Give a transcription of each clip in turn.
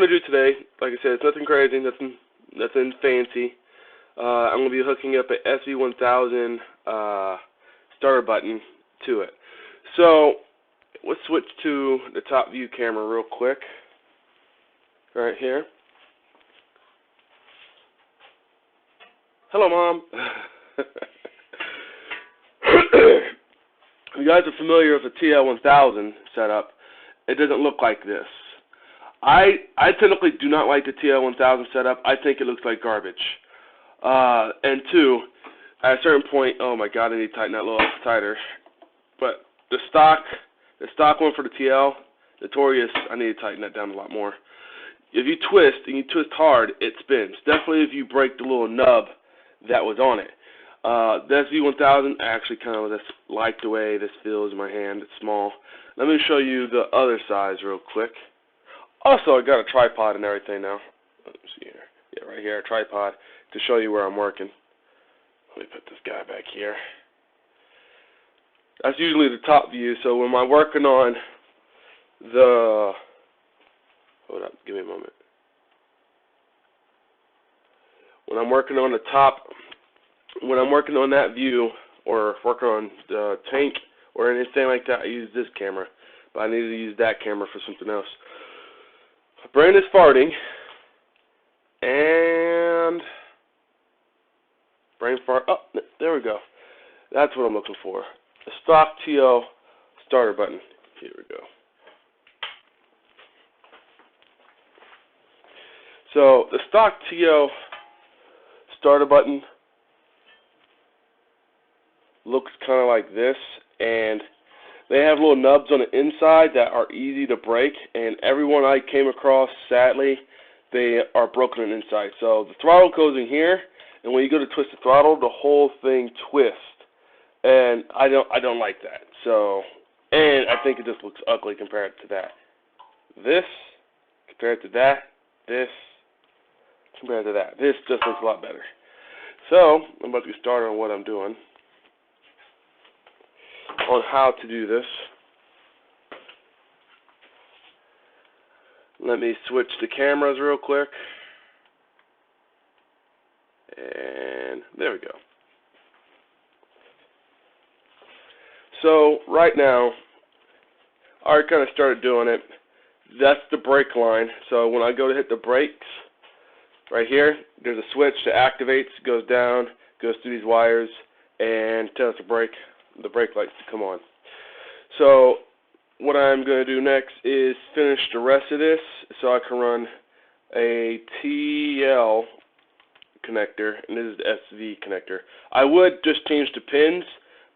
I'm going to do today, like I said, it's nothing crazy, nothing fancy. I'm going to be hooking up a sv1000 starter button to it. So let's switch to the top view camera real quick, right here. Hello, Mom. If you guys are familiar with the TL1000 setup, it doesn't look like this. I technically do not like the TL1000 setup. I think it looks like garbage. And two, at a certain point, oh my God, I need to tighten that a little tighter. But the stock one for the TL, Notorious, I need to tighten that down a lot more. If you twist, and you twist hard, it spins. Definitely if you break the little nub that was on it. The sv1000, I actually kind of just like the way this feels in my hand. It's small. Let me show you the other size real quick. Also, I got a tripod and everything now. Let me see here. Yeah, right here, a tripod to show you where I'm working. Let me put this guy back here. That's usually the top view, so when I'm working on the... Hold up, give me a moment. When I'm working on the top, when I'm working on that view, or working on the tank, or anything like that, I use this camera. But I need to use that camera for something else. Brain is farting, and brain fart. Oh, there we go. That's what I'm looking for. The stock TL starter button. Here we go. So the stock TL starter button looks kind of like this, and they have little nubs on the inside that are easy to break, and every one I came across, sadly, they are broken on the inside. So the throttle goes in here, and when you go to twist the throttle, the whole thing twists, and I don't like that. So, and I think it just looks ugly compared to that. This compared to that, this compared to that. This just looks a lot better. So I'm about to get started on what I'm doing, on how to do this. Let me switch the cameras real quick. And there we go. So right now, I already kind of started doing it. That's the brake line. So when I go to hit the brakes, right here, there's a switch that activates, goes down, goes through these wires, and tells the brake lights to come on. So what I'm going to do next is finish the rest of this so I can run a TL connector, and this is the SV connector. I would just change the pins,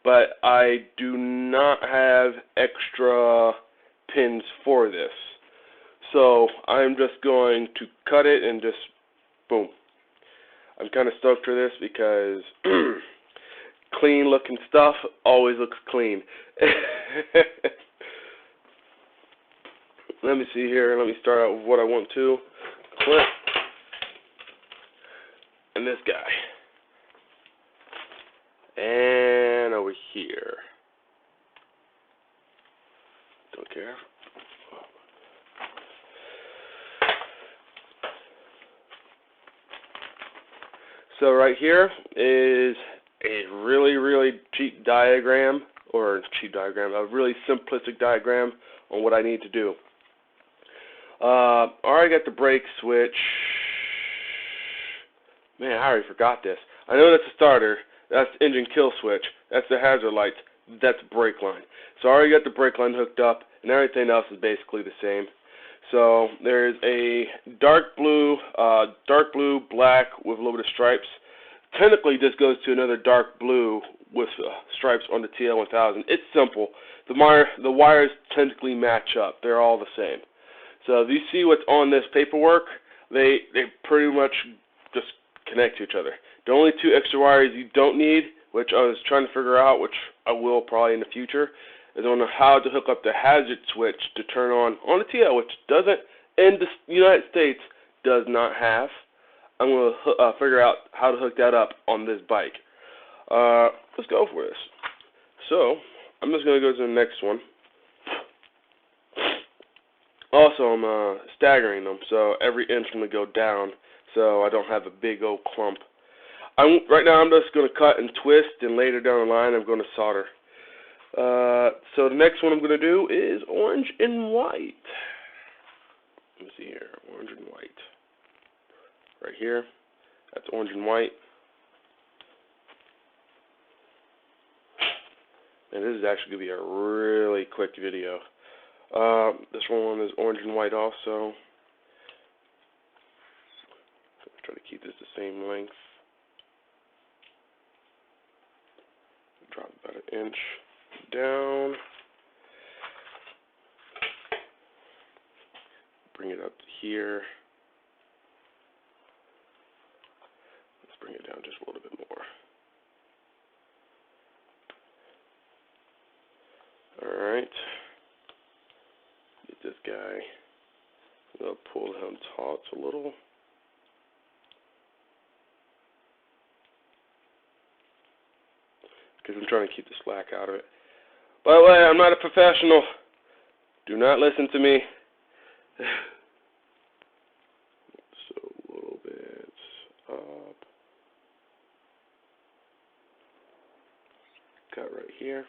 but I do not have extra pins for this. So I'm just going to cut it and just boom. I'm kind of stoked for this because clean looking stuff always looks clean. Let me see here. Let me start out with what I want to clip. And this guy. And over here. Don't care. So right here is a really cheap diagram, or a really simplistic diagram on what I need to do. I already got the brake switch. Man, I already forgot this. I know that's a starter. That's the engine kill switch. That's the hazard lights. That's the brake line. So I already got the brake line hooked up, and everything else is basically the same. So there's a dark blue, black with a little bit of stripes. Technically, this goes to another dark blue with stripes on the TL1000. It's simple. The wires technically match up. They're all the same. So if you see what's on this paperwork, they pretty much just connect to each other. The only two extra wires you don't need, which I was trying to figure out, which I will probably in the future, is on how to hook up the hazard switch to turn on the TL, which doesn't, in the United States, does not have. I'm going to figure out how to hook that up on this bike. Let's go for this. So, I'm just going to go to the next one. Also, I'm staggering them, so every inch I'm going to go down, so I don't have a big old clump. Right now I'm just going to cut and twist, and later down the line I'm going to solder. So the next one I'm going to do is orange and white. Let me see here, orange and white. Right here, that's orange and white. And this is actually going to be a really quick video. This one is orange and white also. Try to keep this the same length. Drop about an inch down. Bring it up to here. Let's bring it down just a little bit more. Alright. Get this guy. I'm going to pull him taut a little. Because I'm trying to keep the slack out of it. By the way, I'm not a professional. Do not listen to me. So a little bit up. Cut right here.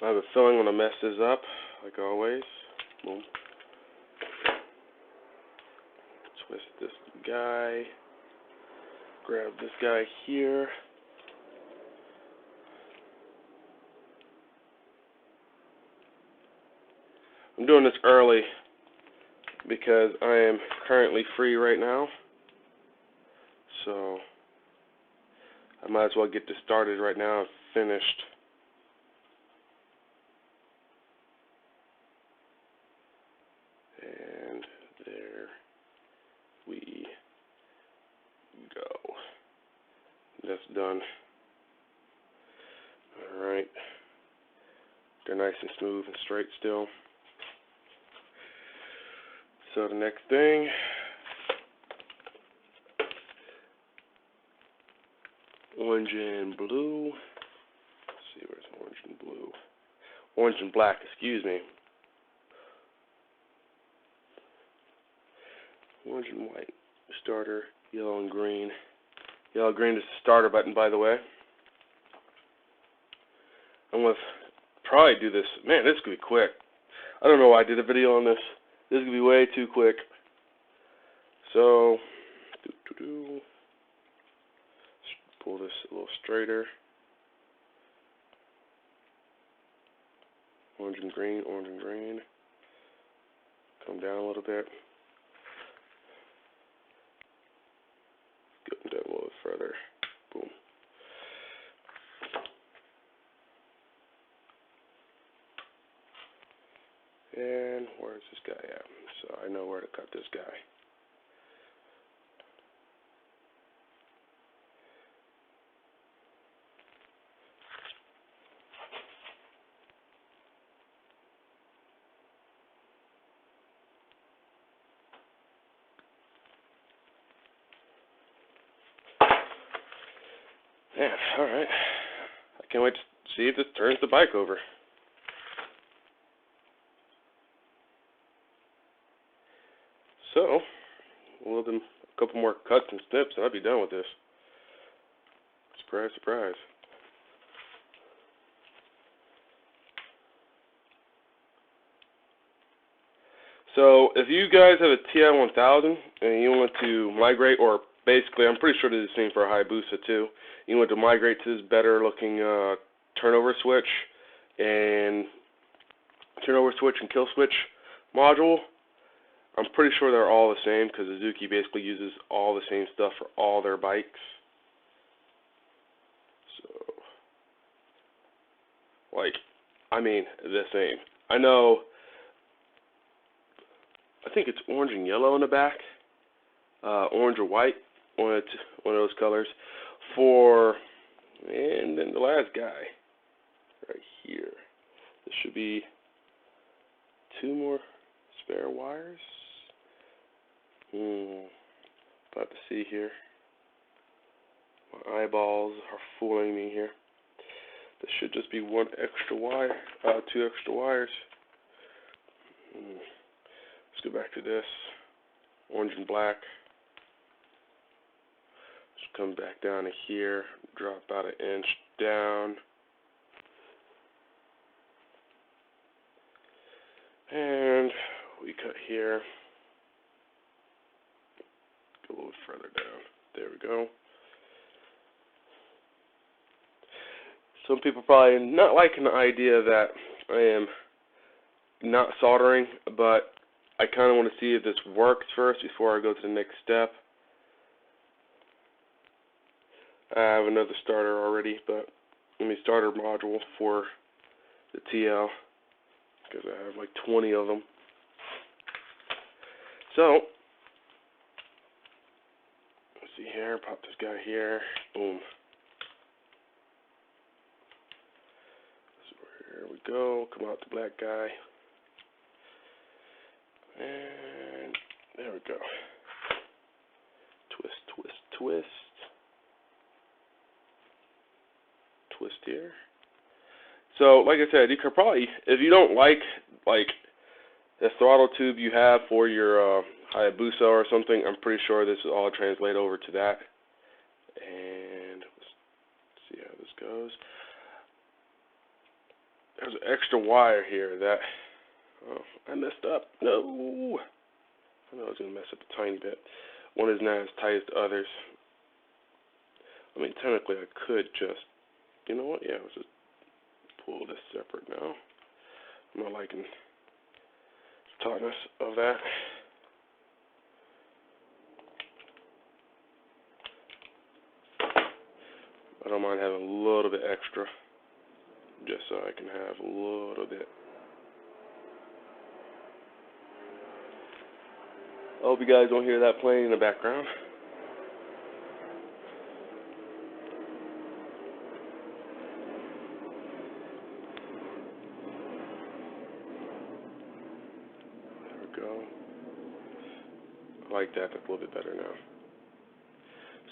I have a feeling when I mess this up, like always. Boom. Twist this guy. Grab this guy here. I'm doing this early because I am currently free right now. So I might as well get this started right now and finished. And there we go. That's done. Alright. They're nice and smooth and straight still. So the next thing, orange and blue. Let's see, where's orange and blue? Orange and black, excuse me. Orange and white. Starter, yellow and green. Yellow green is the starter button, by the way. I'm going to probably do this. Man, this could be quick. I don't know why I did a video on this. This is going to be way too quick. So, pull this a little straighter. Orange and green, orange and green. Come down a little bit. Go down a little further. Boom. And where's this guy at? So I know where to cut this guy. Yeah, alright. I can't wait to see if this turns the bike over. So, we'll do a couple more cuts and snips and I'll be done with this. Surprise, surprise. So, if you guys have a TL1000 and you want to migrate, or basically, I'm pretty sure this is the same for a Hayabusa too, you want to migrate to this better looking turnover switch and kill switch module, I'm pretty sure they're all the same because Suzuki basically uses all the same stuff for all their bikes. So, like, I mean, the same. I know, I think it's orange and yellow in the back, orange or white, one of those colors. And then the last guy, right here. This should be 2 more spare wires. About to see here. My eyeballs are fooling me here. This should just be one extra wire, 2 extra wires. Let's go back to this, orange and black. Just come back down to here, drop about 1 inch down. And we cut here. Go a little further down. There we go. Some people probably not liking the idea that I am not soldering, but I kind of want to see if this works first before I go to the next step. I have another starter already, but starter module for the TL, because I have like 20 of them. So, let's see here, pop this guy here, boom. Here we go, come out the black guy. And there we go. Twist, twist, twist. Twist here. So, like I said, you could probably, if you don't like the throttle tube you have for your Hayabusa or something, I'm pretty sure this will all translate over to that. And let's see how this goes. There's an extra wire here that, oh, I messed up. No. I know I was going to mess up a tiny bit. One is not as tight as the others. I mean, technically I could just, you know what, yeah, let's just pull this separate now. I'm not liking the tautness of that. I don't mind having a little bit extra, just so I can have a little bit. I hope you guys don't hear that playing in the background. There we go. I like that. That's a little bit better now.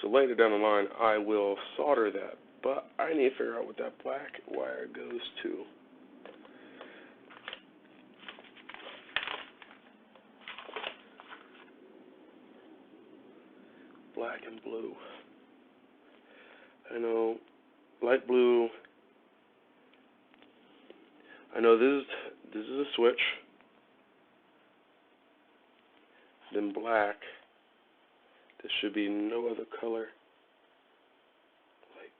So later down the line, I will solder that, but I need to figure out what that black wire goes to. Black and blue. I know light blue. I know this is a switch. Then black. There should be no other color. Light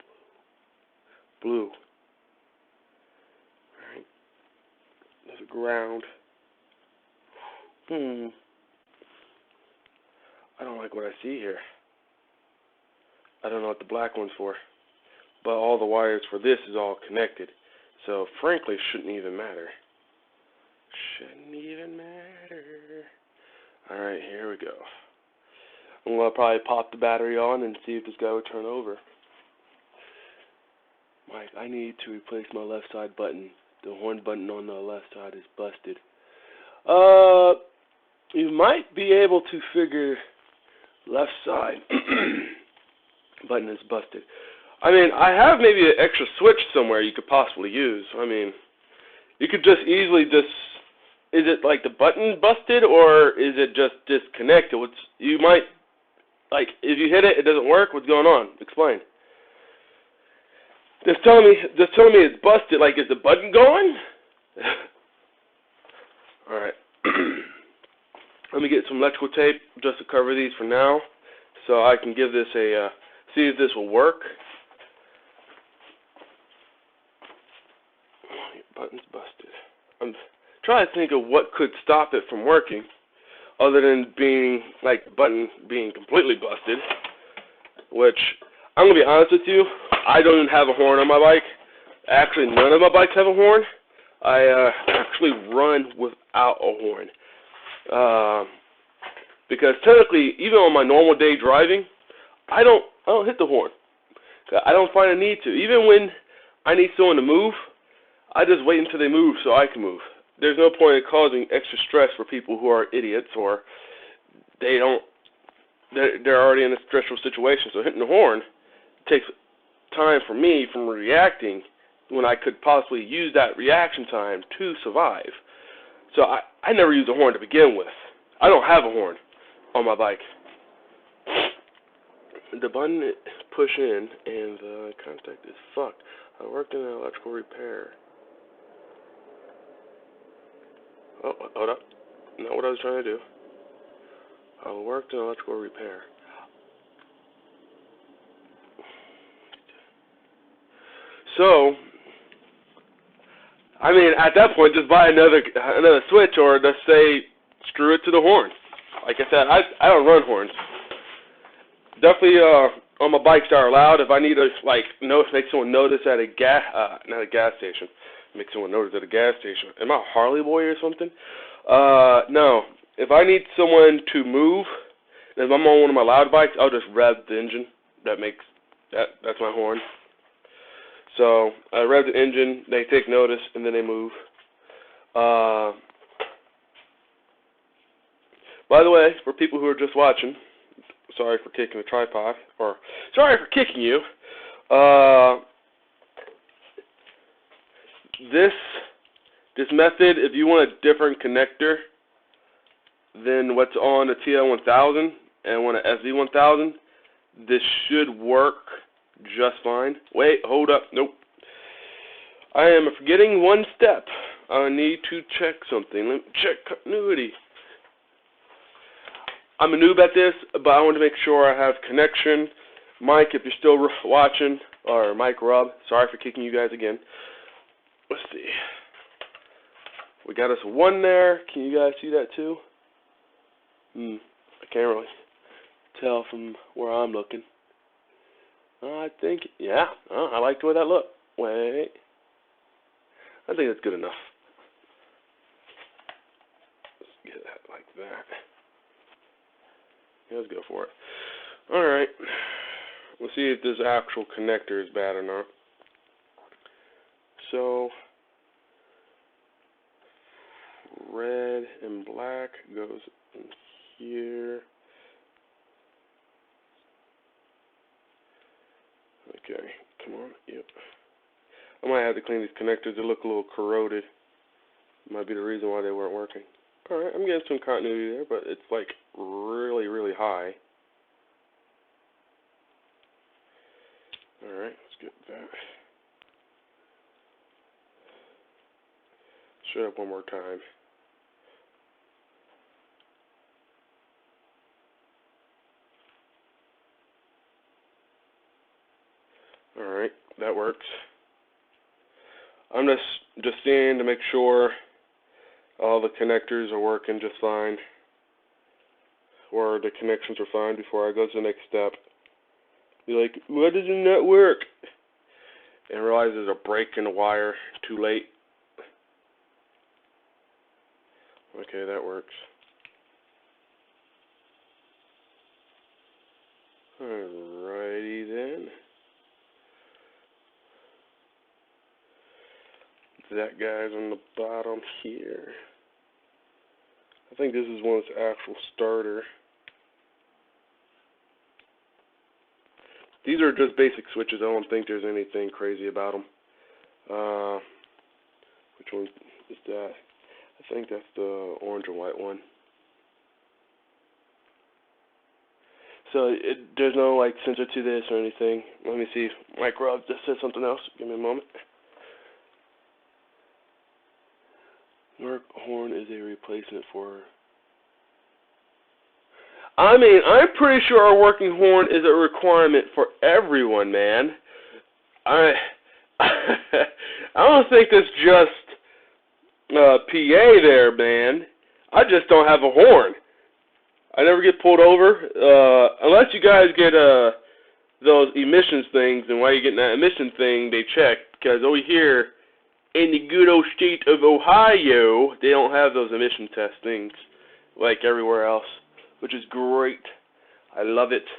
blue. Blue. Alright. There's a ground. I don't like what I see here. I don't know what the black one's for. But all the wires for this is all connected. So frankly, shouldn't even matter. Shouldn't even matter. Alright, here we go. I'm going to probably pop the battery on and see if this guy will turn over. Mike, I need to replace my left side button. The horn button on the left side is busted. You might be able to figure left side button is busted. I mean, I have maybe an extra switch somewhere you could possibly use. I mean, you could just easily is it like the button busted, or is it just disconnected? You might, like, if you hit it, it doesn't work. What's going on? Explain. Just telling me it's busted. Like, is the button going? All right. Let me get some electrical tape just to cover these for now, so I can give this a see if this will work. Button's busted. I'm trying to think of what could stop it from working, other than being like the button being completely busted. Which I'm gonna be honest with you, I don't even have a horn on my bike. Actually, none of my bikes have a horn. I actually run without a horn. Because technically, even on my normal day driving, I don't hit the horn. I don't find a need to. Even when I need someone to move, I just wait until they move so I can move. There's no point in causing extra stress for people who are idiots, or they're already in a stressful situation. So hitting the horn takes time for me from reacting when I could possibly use that reaction time to survive. So I never used a horn to begin with. I don't have a horn on my bike. The button push in and the contact is fucked. I worked in electrical repair. Oh, hold up. Not what I was trying to do. I worked in electrical repair. So, I mean, at that point, just buy another switch, or just say, screw it to the horn. Like I said, I don't run horns. Definitely on my bikes that are loud. If I need to make someone notice at a not a gas station, make someone notice at a gas station. Am I a Harley boy or something? No. If I need someone to move, if I'm on one of my loud bikes, I'll just rev the engine. That's my horn. So I rev the engine, they take notice, and then they move. By the way, for people who are just watching, sorry for kicking the tripod, or sorry for kicking you. This method, if you want a different connector than what's on the TL1000 and want an sv1000, this should work just fine. Wait, hold up, nope. I am forgetting one step. I need to check something. Let me check continuity. I'm a noob at this, but I want to make sure I have connection. Mike, if you're still watching, or Mike Rob, sorry for kicking you guys again. Let's see. We got us a 1 there. Can you guys see that too? I can't really tell from where I'm looking. I think, yeah, I like the way that looked. Wait. I think that's good enough. Let's get that like that. Yeah, let's go for it. Alright. We'll see if this actual connector is bad or not. So, red and black goes in here. Okay, come on, yep. I might have to clean these connectors. They look a little corroded. Might be the reason why they weren't working. Alright, I'm getting some continuity there, but it's like really, really high. Alright, let's get that. Shut up one more time. Alright, that works. I'm just seeing to make sure all the connectors are working just fine, or the connections are fine before I go to the next step. Be like, why does it not work? And realize there's a break in the wire too late. Okay, that works. Alrighty then. That guy's on the bottom here. I think this is one of its actual starter. These are just basic switches. I don't think there's anything crazy about them. Which one is that? I think that's the orange and white one. So there's no like sensor to this or anything. Let me see. Mike Rob just said something else. Give me a moment. Work horn is a replacement for. I mean, I'm pretty sure a working horn is a requirement for everyone, man. I don't think it's just PA there, man. I just don't have a horn. I never get pulled over, unless you guys get those emissions things, and while you're getting that emission thing, they check, because over here, in the good old state of Ohio, they don't have those emission test things like everywhere else, which is great. I love it.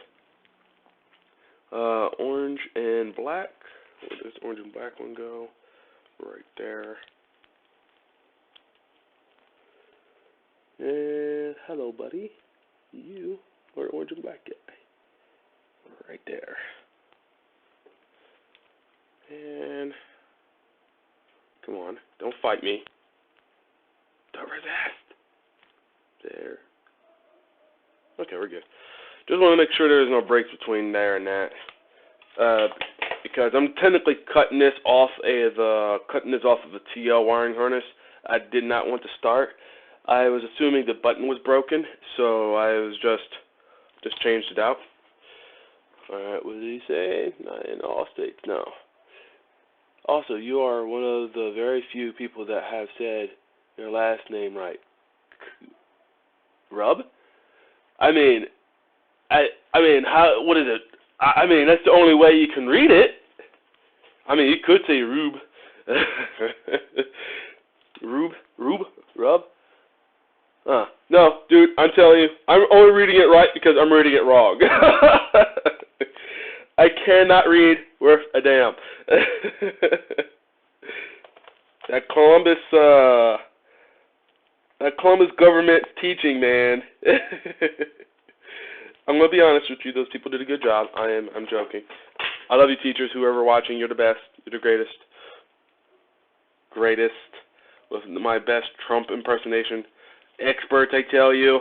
Orange and black. Where does orange and black one go? Right there. And hello, buddy. You are the orange and black guy. Right there. And come on, don't fight me. Don't resist. There. Okay, we're good. Just want to make sure there's no breaks between there and that, because I'm technically cutting this off of the TL wiring harness. I did not want to start. I was assuming the button was broken, so I was just changed it out. All right, what did he say? Not in all states, no. Also, you are one of the very few people that have said your last name right. Rub? I mean, how? What is it? I mean, that's the only way you can read it. I mean, you could say Rube. Rub? No, dude, I'm telling you, I'm only reading it right because I'm reading it wrong. I cannot read worth a damn. That Columbus government teaching, man. I'm gonna be honest with you, those people did a good job. I'm joking. I love you, teachers, whoever watching, you're the best. You're the greatest. Greatest. With my best Trump impersonation. Experts, I tell you.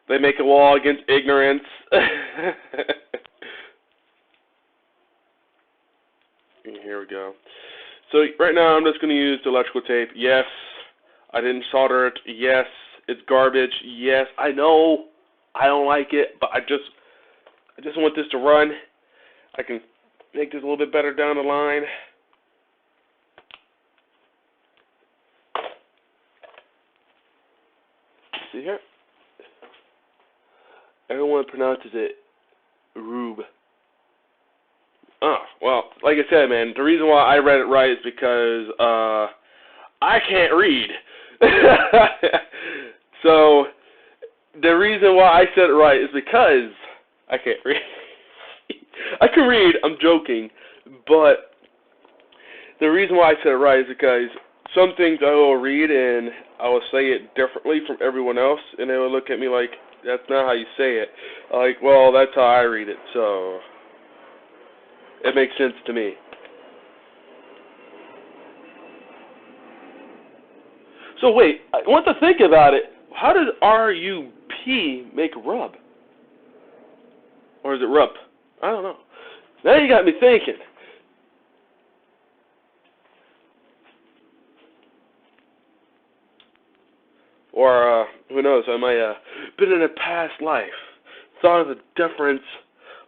They make a wall against ignorance. Here we go. So right now I'm just going to use the electrical tape. Yes, I didn't solder it. Yes, it's garbage. Yes, I know. I don't like it, but I just want this to run. I can make this a little bit better down the line. See here? Everyone pronounces it Rube. Oh, well, like I said, man, the reason why I read it right is because I can't read. So the reason why I said it right is because I can't read. I can read, I'm joking, but the reason why I said it right is because some things I will read and I will say it differently from everyone else, and they will look at me like, that's not how you say it. Like, well, that's how I read it, so it makes sense to me. So wait, I want to think about it. How does R-U-P make rub? Or is it rup? I don't know. Now you got me thinking. Or, who knows, I might have been in a past life, thought of a different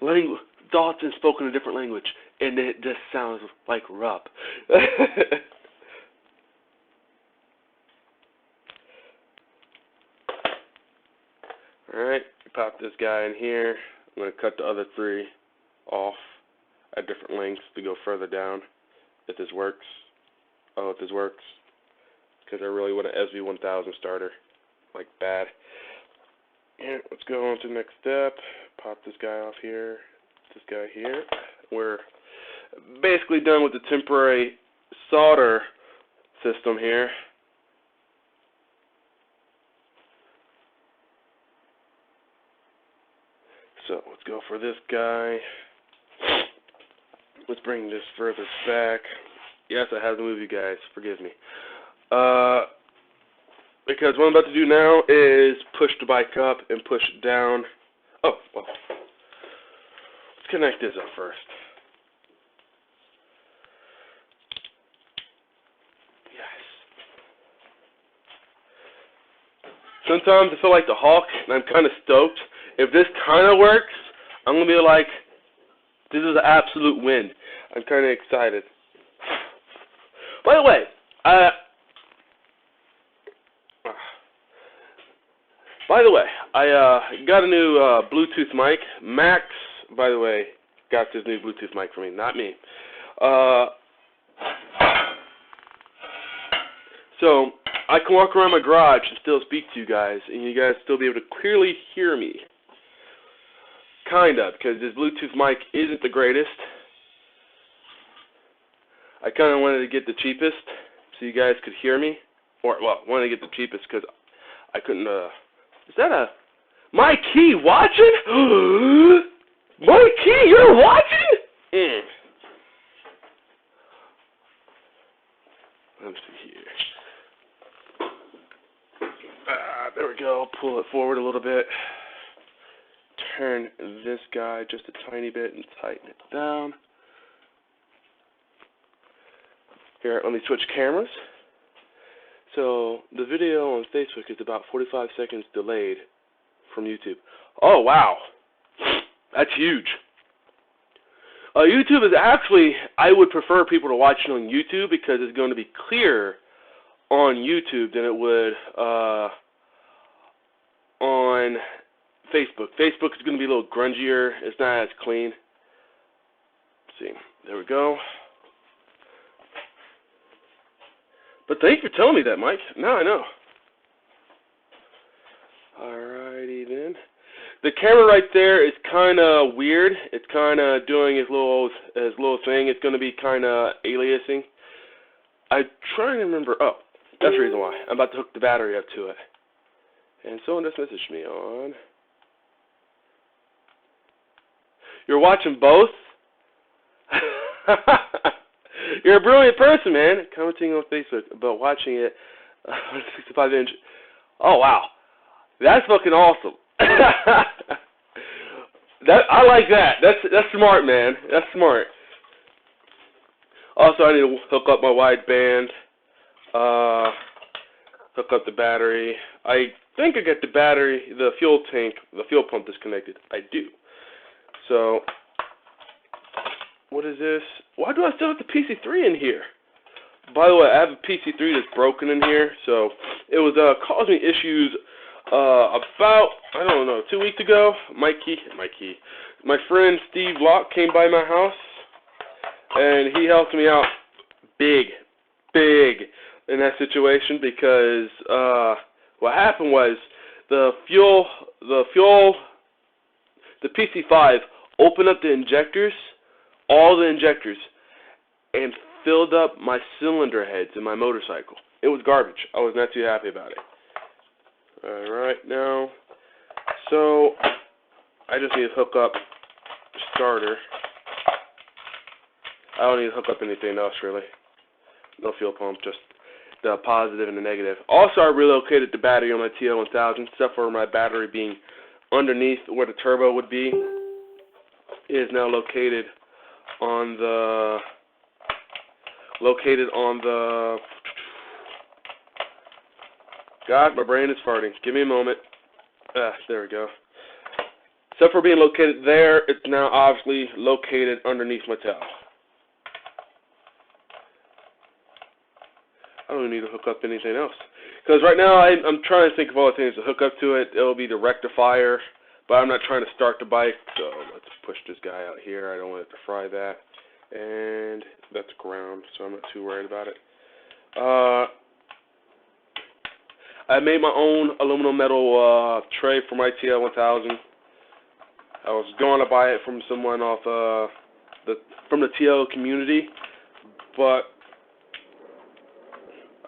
language, thoughts and spoken a different language, and it just sounds like rub. Alright, pop this guy in here. I'm going to cut the other three off at different lengths to go further down, if this works. Oh, if this works. Because I really want an sv1000 starter, like bad. And let's go on to the next step. Pop this guy off here, this guy here. We're basically done with the temporary solder system here. So let's go for this guy. Let's bring this further back. Yes, I have to move you guys. Forgive me. Because what I'm about to do now is push the bike up and push it down. Oh, well. Let's connect this up first. Yes. Sometimes I feel like the Hulk, and I'm kind of stoked. If this kind of works, I'm going to be like, this is an absolute win. I'm kind of excited. By the way, I got a new Bluetooth mic. Max, by the way, got this new Bluetooth mic for me, not me. So I can walk around my garage and still speak to you guys, and you guys still be able to clearly hear me. Kinda, because this Bluetooth mic isn't the greatest. I kind of wanted to get the cheapest so you guys could hear me. Or, well, wanted to get the cheapest because I couldn't, is that a... My Key watching? My Key, you're watching? Let me see here. There we go. Pull it forward a little bit. Turn this guy just a tiny bit and tighten it down. Here, let me switch cameras. So the video on Facebook is about 45 seconds delayed from YouTube. Oh, wow. That's huge. YouTube is actually, I would prefer people to watch it on YouTube because it's going to be clearer on YouTube than it would on Facebook. Facebook is going to be a little grungier. It's not as clean. Let's see. There we go. But thank you for telling me that, Mike. Now I know. Alrighty then. The camera right there is kind of weird. It's kind of doing its little thing. It's going to be kind of aliasing. I'm trying to remember. Oh, that's the reason why. I'm about to hook the battery up to it. And someone just messaged me on. You're watching both? You're a brilliant person, man. Commenting on Facebook about watching it on 65-inch. Oh, wow. That's fucking awesome. I like that. That's smart, man. That's smart. Also, I need to hook up my wideband. Hook up the battery. I think I got the battery, the fuel tank, the fuel pump disconnected. I do. So, what is this? Why do I still have the PC3 in here? By the way, I have a PC3 that's broken in here, so it was causing me issues about, I don't know, 2 weeks ago. My friend Steve Locke came by my house, and he helped me out big in that situation because what happened was the PC5 opened up the injectors, all the injectors, and filled up my cylinder heads in my motorcycle. It was garbage. I was not too happy about it. Alright, now, so I just need to hook up starter. I don't need to hook up anything else, really. No fuel pump, just the positive and the negative. Also, I relocated the battery on my TL1000, except for my battery being underneath where the turbo would be. It is now located on the God, my brain is farting. Give me a moment. There we go. Except for being located there, it's now obviously located underneath my tail. I don't need to hook up anything else. Because right now, I'm trying to think of all the things to hook up to it. It'll be the rectifier, but I'm not trying to start the bike, so let's push this guy out here. I don't want it to fry that. And that's ground, so I'm not too worried about it. I made my own aluminum metal tray for my TL1000. I was going to buy it from someone off from the TL community, but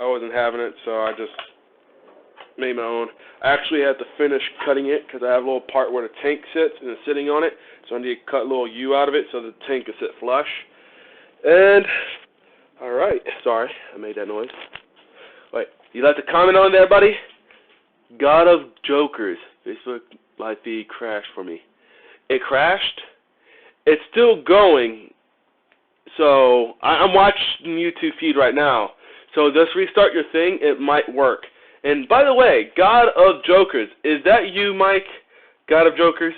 I wasn't having it, so I just made my own. I actually had to finish cutting it because I have a little part where the tank sits and it's sitting on it, so I need to cut a little U out of it so the tank can sit flush. And, alright, sorry, I made that noise. Wait, you like to comment on there, buddy? God of Jokers. Facebook live feed crashed for me. It crashed? It's still going. So, I'm watching YouTube feed right now. So just restart your thing, it might work. And by the way, God of Jokers, is that you, Mike? God of Jokers?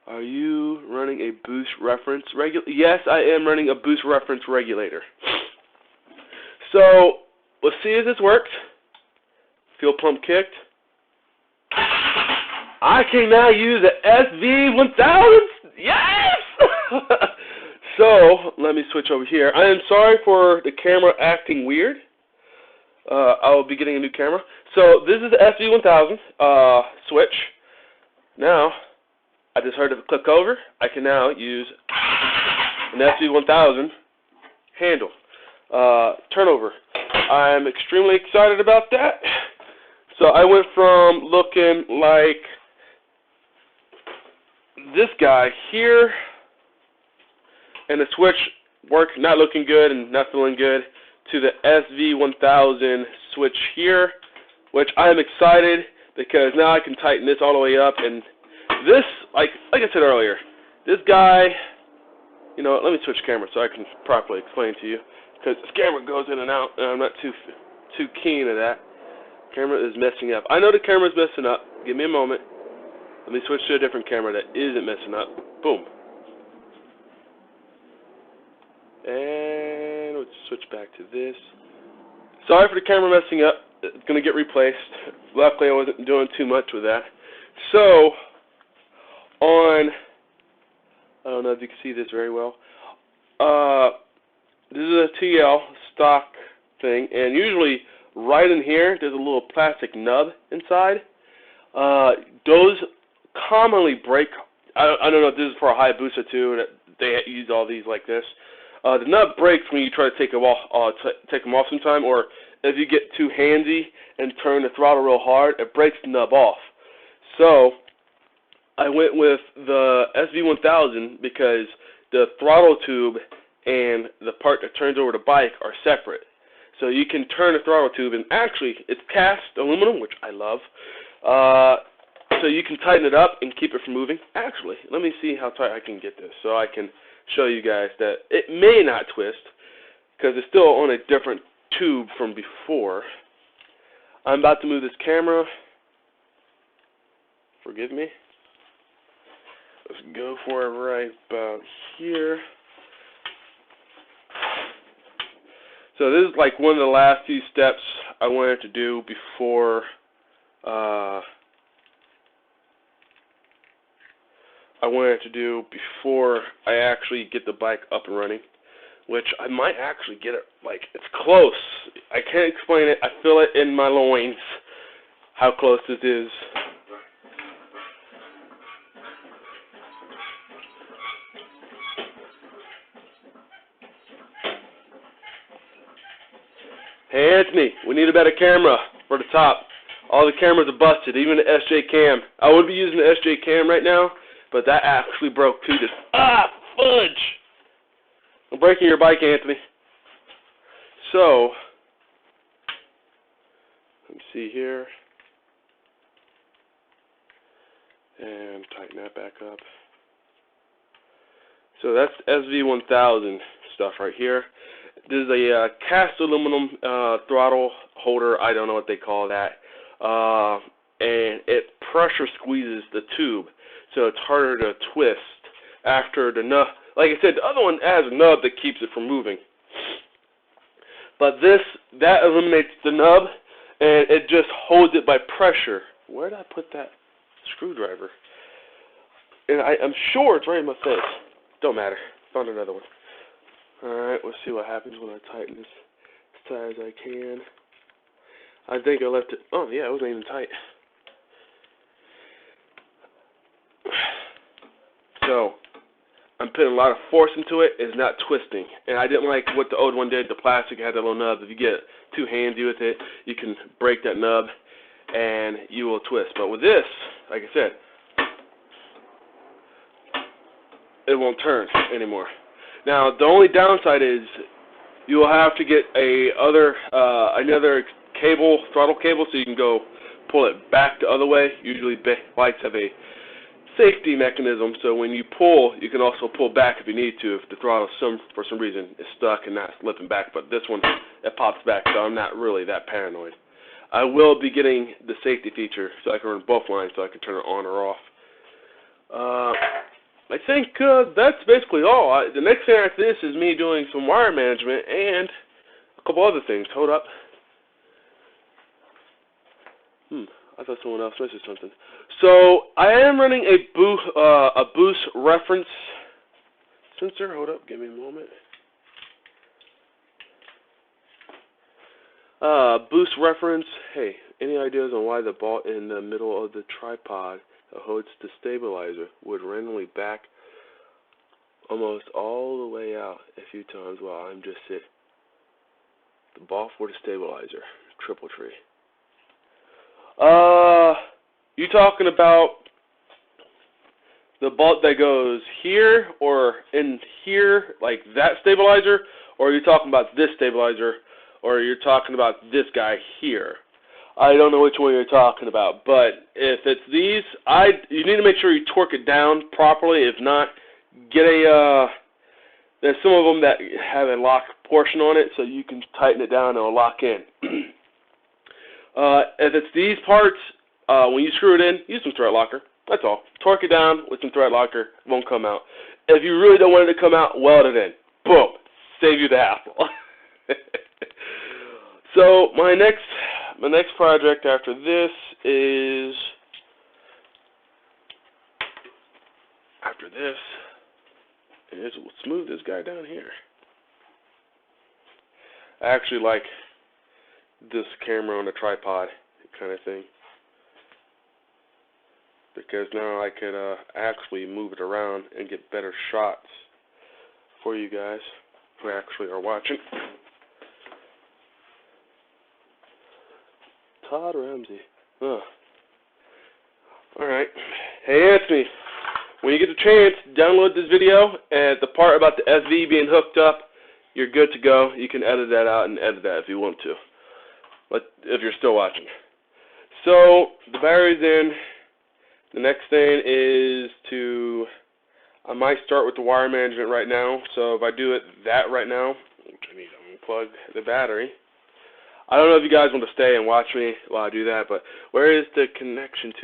Are you running a boost reference regulator? Yes, I am running a boost reference regulator. So, let's see if this works. Fuel pump kicked. I can now use the sv1000. Yes! So, let me switch over here. I am sorry for the camera acting weird. I will be getting a new camera. So, this is the sv1000 switch. Now, I just heard it click over. I can now use an sv1000 handle. Turnover. I'm extremely excited about that. So, I went from looking like this guy here, and the switch work not looking good and not feeling good, to the sv1000 switch here, which I'm excited because now I can tighten this all the way up. And this, like I said earlier, this guy, you know, let me switch camera so I can properly explain to you, because this camera goes in and out, and I'm not too keen of that. Camera is messing up. I know the camera's messing up. Give me a moment. Let me switch to a different camera that isn't messing up. Boom. And let's switch back to this. Sorry for the camera messing up. It's going to get replaced. Luckily, I wasn't doing too much with that. So, on, I don't know if you can see this very well. This is a TL stock thing, and usually right in here, there's a little plastic nub inside. Those commonly break. I don't know if this is for a Hayabusa too, that they use all these like this. The nub breaks when you try to take them off sometime, or if you get too handsy and turn the throttle real hard, it breaks the nub off. So I went with the sv1000 because the throttle tube and the part that turns over the bike are separate. So you can turn the throttle tube, and actually it's cast aluminum, which I love. So you can tighten it up and keep it from moving. Actually, let me see how tight I can get this so I can show you guys that it may not twist because it's still on a different tube from before. I'm about to move this camera. Forgive me. Let's go for it right about here. So this is like one of the last few steps I wanted to do before I actually get the bike up and running, which I might actually get it, like, it's close. I can't explain it. I feel it in my loins how close this is. Hey Anthony, we need a better camera for the top. All the cameras are busted, even the SJ cam. I would be using the SJ cam right now, but that actually broke too. Fudge! I'm breaking your bike, Anthony. So, let me see here. And tighten that back up. So that's SV1000 stuff right here. This is a cast aluminum throttle holder. I don't know what they call that. And it pressure squeezes the tube, so it's harder to twist after the nub. Like I said, the other one has a nub that keeps it from moving. But that eliminates the nub, and it just holds it by pressure. Where did I put that screwdriver? And I'm sure it's right in my face. Don't matter. Found another one. Alright, let's see what happens when I tighten this as tight as I can. I think I left it. Oh, yeah, it wasn't even tight. So, I'm putting a lot of force into it. It's not twisting. And I didn't like what the old one did. The plastic had that little nub. If you get too handy with it, you can break that nub and you will twist. But with this, like I said, it won't turn anymore. Now, the only downside is you will have to get another cable, throttle cable, so you can go pull it back the other way. Usually bikes have a safety mechanism, so when you pull, you can also pull back if you need to, if the throttle for some reason is stuck and not slipping back. But this one, it pops back, so I'm not really that paranoid. I will be getting the safety feature, so I can run both lines, so I can turn it on or off. I think that's basically all. The next thing after this is me doing some wire management and a couple other things. Hold up. I thought someone else missed something. So I am running a boost reference sensor. Hold up. Give me a moment. Boost reference. Hey, any ideas on why the ball in the middle of the tripod that holds the stabilizer would randomly back almost all the way out a few times while I'm just sitting? The ball for the stabilizer, triple tree. You talking about the bolt that goes here or in here, like that stabilizer, or are you talking about this stabilizer, or you're talking about this guy here? I don't know which one you're talking about, but if it's these, you need to make sure you torque it down properly. If not, get there's some of them that have a lock portion on it, so you can tighten it down and it'll lock in. If it's these parts, when you screw it in, use some thread locker. That's all. Torque it down with some thread locker. It won't come out. If you really don't want it to come out, weld it in. Boom. Save you the hassle. So my next project after this is we'll smooth this guy down here. I actually like this camera on a tripod kind of thing, because now I could actually move it around and get better shots for you guys who actually are watching. Todd Ramsey. Huh. Alright. Hey Anthony, when you get the chance, download this video, and the part about the SV being hooked up, you're good to go. You can edit that out and edit that if you want to, but if you're still watching. So the battery's in. The next thing is I might start with the wire management right now. So if I do that right now, I need to unplug the battery. I don't know if you guys want to stay and watch me while I do that, but where is the connection to